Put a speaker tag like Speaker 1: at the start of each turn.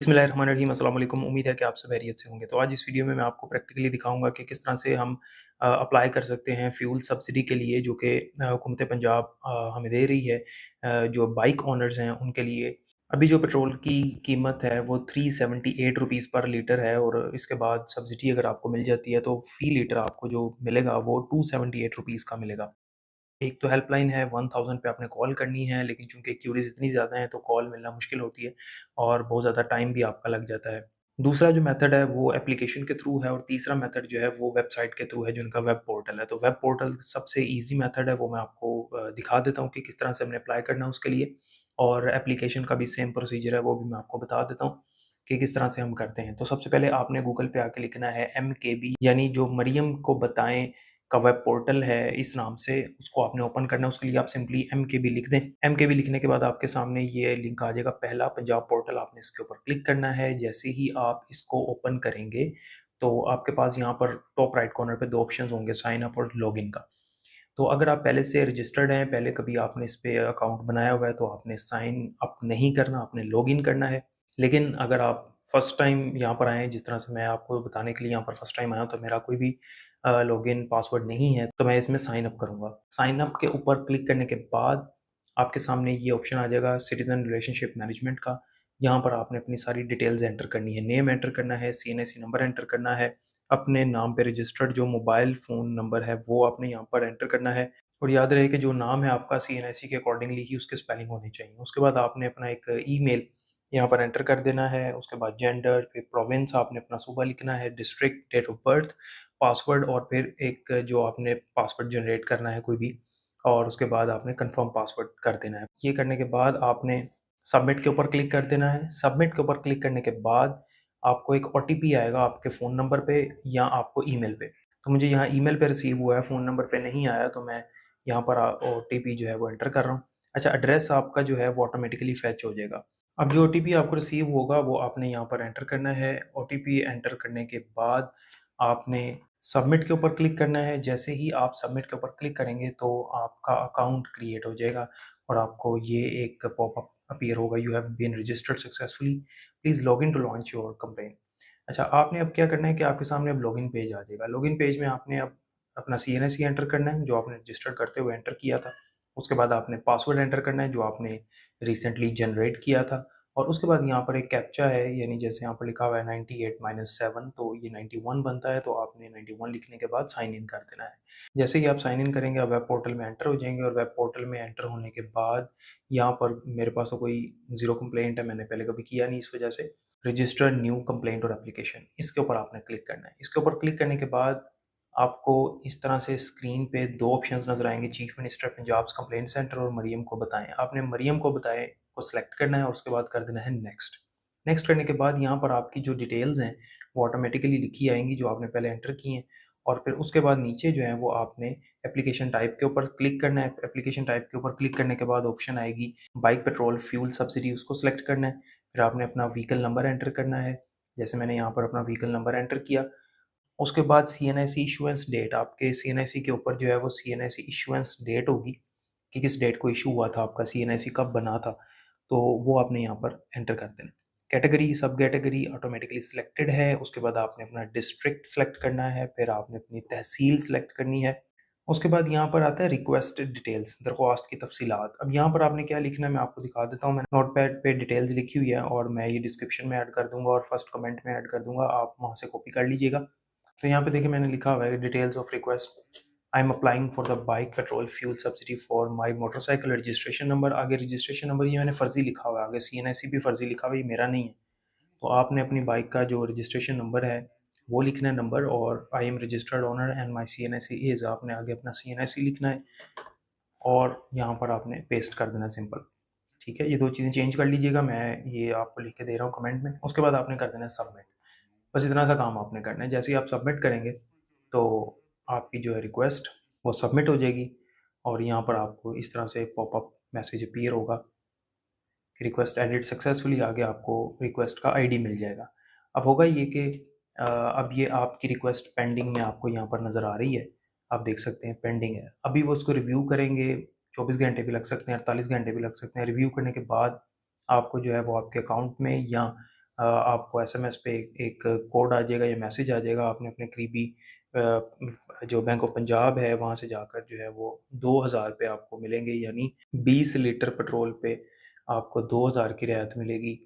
Speaker 1: बिस्मिल्लाहिर्रहमानिर्रहीम, अस्सलाम वालेकुम। उम्मीद है कि आप सब खैरियत से होंगे। तो आज इस वीडियो में मैं आपको प्रैक्टिकली दिखाऊँगा कि किस तरह से हम अप्लाई कर सकते हैं फ्यूल सब्सिडी के लिए, जो कि हुकूमत पंजाब हमें दे रही है। जो बाइक ओनर्स हैं उनके लिए अभी जो पेट्रोल की कीमत है वो 378 रुपीज़ पर लीटर है, और इसके बाद सब्सिडी अगर आपको मिल जाती है तो फ़ी लीटर आपको जो मिलेगा वो 278 रुपीज़ का मिलेगा। एक तो हेल्पलाइन है, 1000 पे आपने कॉल करनी है, लेकिन चूँकि क्यूरीज़ इतनी ज़्यादा हैं तो कॉल मिलना मुश्किल होती है और बहुत ज़्यादा टाइम भी आपका लग जाता है। दूसरा जो मेथड है वो एप्लीकेशन के थ्रू है, और तीसरा मेथड जो है वो वेबसाइट के थ्रू है, जो उनका वेब पोर्टल है। तो वेब पोर्टल सबसे ईज़ी मेथड है, वो मैं आपको दिखा देता हूँ कि किस तरह से हमने अप्लाई करना है उसके लिए, और एप्लीकेशन का भी सेम प्रोसीजर है, वो भी मैं आपको बता देता हूँ कि किस तरह से हम करते हैं। तो सबसे पहले आपने गूगल पे आके लिखना है एमकेबी, यानी जो मरियम को बताएँ का वेब पोर्टल है, इस नाम से उसको आपने ओपन करना है। उसके लिए आप सिंपली एमकेबी लिख दें। एमकेबी लिखने के बाद आपके सामने ये लिंक आ जाएगा, पहला पंजाब पोर्टल, आपने इसके ऊपर क्लिक करना है। जैसे ही आप इसको ओपन करेंगे तो आपके पास यहाँ पर टॉप राइट कॉर्नर पे 2 ऑप्शंस होंगे, साइन अप और लॉगिन का। तो अगर आप पहले से रजिस्टर्ड हैं, पहले कभी आपने इस पे अकाउंट बनाया हुआ है, तो आपने साइन अप नहीं करना, आपने लॉगिन करना है। लेकिन अगर आप फर्स्ट टाइम यहाँ पर आए हैं, जिस तरह से मैं आपको बताने के लिए यहाँ पर फर्स्ट टाइम आया हूँ, तो मेरा कोई भी लॉगिन पासवर्ड नहीं है, तो मैं इसमें साइन अप करूँगा। साइन अप के ऊपर क्लिक करने के बाद आपके सामने ये ऑप्शन आ जाएगा सिटीज़न रिलेशनशिप मैनेजमेंट का। यहाँ पर आपने अपनी सारी डिटेल्स एंटर करनी है, नेम एंटर करना है, सीएनएसी नंबर एंटर करना है, अपने नाम पे रजिस्टर्ड जो मोबाइल फ़ोन नंबर है वो आपने यहाँ पर एंटर करना है, और याद रहे कि जो नाम है आपका सीएनआईसी के अकॉर्डिंगली ही उसके स्पेलिंग होनी चाहिए। उसके बाद आपने अपना एक ईमेल यहाँ पर एंटर कर देना है, उसके बाद जेंडर, फिर प्रोविंस आपने अपना सूबा लिखना है, district, date of birth, password, और फिर एक जो आपने पासवर्ड जनरेट करना है कोई भी, और उसके बाद आपने कंफर्म पासवर्ड कर देना है। ये करने के बाद आपने सबमिट के ऊपर क्लिक कर देना है। सबमिट के ऊपर क्लिक करने के बाद आपको एक ओटीपी आएगा आपके फ़ोन नंबर पे या आपको ईमेल पे। तो मुझे यहाँ ईमेल पे रिसीव हुआ है, फ़ोन नंबर पे नहीं आया, तो मैं यहाँ पर ओटीपी जो है वो एंटर कर रहा हूँ। अच्छा, एड्रेस आपका जो है वो ऑटोमेटिकली फेच हो जाएगा। अब जो ओटीपी आपको रिसीव होगा वो आपने यहाँ पर एंटर करना है। ओटीपी एंटर करने के बाद आपने सबमिट के ऊपर क्लिक करना है। जैसे ही आप सबमिट के ऊपर क्लिक करेंगे तो आपका अकाउंट क्रिएट हो जाएगा, और आपको ये एक पॉपअप अपीयर होगा, you have been registered successfully, please log in to launch your complaint. अच्छा, आपने अब क्या करना है कि आपके सामने अब लॉगिन पेज आ जाएगा। लॉगिन पेज में आपने अब अपना सीएनएसी एंटर करना है, जो आपने रजिस्टर करते हुए एंटर किया था। उसके बाद आपने पासवर्ड एंटर करना है, जो आपने रिसेंटली जनरेट किया था, और उसके बाद यहाँ पर एक कैप्चा है, यानी जैसे यहाँ पर लिखा हुआ है 98-7, तो ये 91 बनता है, तो आपने 91 लिखने के बाद साइन इन कर देना है। जैसे ही आप साइन इन करेंगे, आप वेब पोर्टल में एंटर हो जाएंगे, और वेब पोर्टल में एंटर होने के बाद यहाँ पर मेरे पास तो कोई ज़ीरो कंप्लेंट है, मैंने पहले कभी किया नहीं, इस वजह से रजिस्टर न्यू कंप्लेंट और एप्लीकेशन, इसके ऊपर आपने क्लिक करना है। इसके ऊपर क्लिक करने के बाद आपको इस तरह से स्क्रीन पे 2 ऑप्शंस नज़र आएँगे, chief minister Punjab's complaint centre और मरियम को बताएँ। आपने मरियम को बताएँ को सिलेक्ट करना है, और उसके बाद कर देना है नेक्स्ट। नेक्स्ट करने के बाद यहाँ पर आपकी जो डिटेल्स हैं वो ऑटोमेटिकली लिखी आएँगी, जो आपने पहले एंटर की हैं, और फिर उसके बाद नीचे जो है वो आपने एप्लीकेशन टाइप के ऊपर क्लिक करना है। एप्लीकेशन टाइप के ऊपर क्लिक करने के बाद ऑप्शन आएगी बाइक पेट्रोल फ्यूल सब्सिडी, उसको सिलेक्ट करना है। फिर आपने अपना व्हीकल नंबर एंटर करना है, जैसे मैंने यहाँ पर अपना व्हीकल नंबर एंटर किया। उसके बाद सीएनआईसी इशुएंस डेट, आपके सीएनआईसी के ऊपर जो है वो सीएनआईसी इशुएंस डेट होगी कि किस डेट को इशू हुआ था, आपका सीएनआईसी कब बना था, तो वो आपने यहाँ पर एंटर कर देना है। कैटेगरी, सब कैटेगरी ऑटोमेटिकली सिलेक्टेड है। उसके बाद आपने अपना डिस्ट्रिक्ट सेलेक्ट करना है, फिर आपने अपनी तहसील सेलेक्ट करनी है। उसके बाद यहाँ पर आता है रिक्वेस्ट डिटेल्स, दरख्वास्त की तफसीलात। अब यहाँ पर आपने क्या लिखना है मैं आपको दिखा देता हूँ। मैंने नोटपैड पे डिटेल्स लिखी हुई है, और मैं ये डिस्क्रिप्शन में ऐड कर दूँगा और फर्स्ट कमेंट में ऐड कर दूँगा, आप वहाँ से कॉपी कर लीजिएगा। तो यहाँ पे देखिए मैंने लिखा हुआ है details of request, I am applying for the bike petrol fuel subsidy for my motorcycle, registration number, आगे रजिस्ट्रेशन नंबर ये मैंने फ़र्ज़ी लिखा हुआ है, आगे सीएनआईसी भी फ़र्ज़ी लिखा हुआ है, ये मेरा नहीं है। तो आपने अपनी बाइक का जो रजिस्ट्रेशन नंबर है वो लिखना है नंबर, और I am registered owner and my CNIC is, आपने आगे अपना सीएनआईसी लिखना है, और यहाँ पर आपने पेस्ट कर देना सिंपल। ठीक है, ये 2 चीज़ें चेंज कर लीजिएगा, मैं ये आपको लिख के दे रहा हूँ कमेंट में। उसके बाद आपने कर देना है सबमिट। बस इतना सा काम आपने करना है। जैसे ही आप सबमिट करेंगे तो आपकी जो है रिक्वेस्ट वो सबमिट हो जाएगी, और यहाँ पर आपको इस तरह से पॉपअप मैसेज अपीयर होगा, रिक्वेस्ट एडिट सक्सेसफुली, आगे आपको रिक्वेस्ट का आईडी मिल जाएगा। अब होगा ये कि अब ये आपकी रिक्वेस्ट पेंडिंग में आपको यहाँ पर नज़र आ रही है, आप देख सकते हैं पेंडिंग है। अभी वो उसको रिव्यू करेंगे, 24 घंटे भी लग सकते हैं, 48 घंटे भी लग सकते हैं। रिव्यू करने के बाद आपको जो है वो आपके अकाउंट में या आपको एसएमएस पे एक कोड आ जाएगा या मैसेज आ जाएगा। आपने अपने करीबी जो बैंक ऑफ पंजाब है वहाँ से जाकर जो है वो 2000 पे आपको मिलेंगे, यानी 20 लीटर पेट्रोल पे आपको 2000 की रियायत मिलेगी।